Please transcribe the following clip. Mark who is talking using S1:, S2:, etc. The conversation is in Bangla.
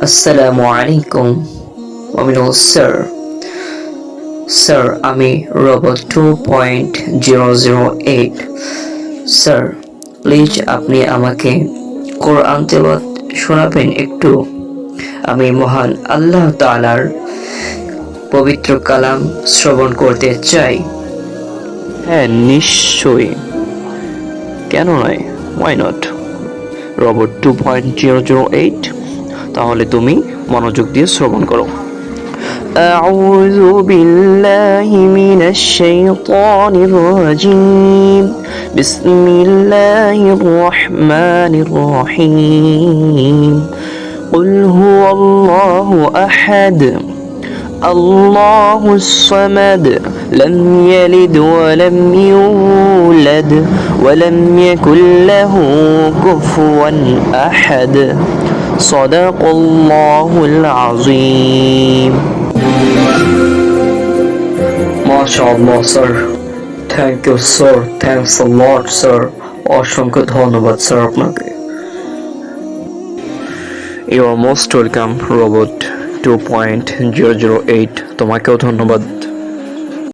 S1: আসসালামু আলাইকুম। স্যার। স্যার, আমি রোবট 2.008। স্যার, প্লিজ আপনি আমাকে কোরআন তেলাওয়াত শোনাবেন একটু। আমি মহান আল্লাহ তাআলার পবিত্র কালাম শ্রবণ করতে চাই।
S2: হ্যাঁ, নিশ্চয়ই, কেন নয়, ওয়াই নট। রোবট 2.008, তাহলে তুমি মনোযোগ দিয়ে শ্রবণ করো। أعوذ بالله من الشيطان الرجيم. بسم الله الرحمن الرحيم. قل هو الله أحد الله الصمد لم يلد ولم يولد ولم يكن له كفوا أحد. صدق الله العظيم.
S1: মাশাআল্লাহ sir. Thank you sir, thanks a lot sir. অসংখ্য ধন্যবাদ স্যার আপনাকে।
S2: You are most welcome robot 2.008, তোমাকেও ধন্যবাদ।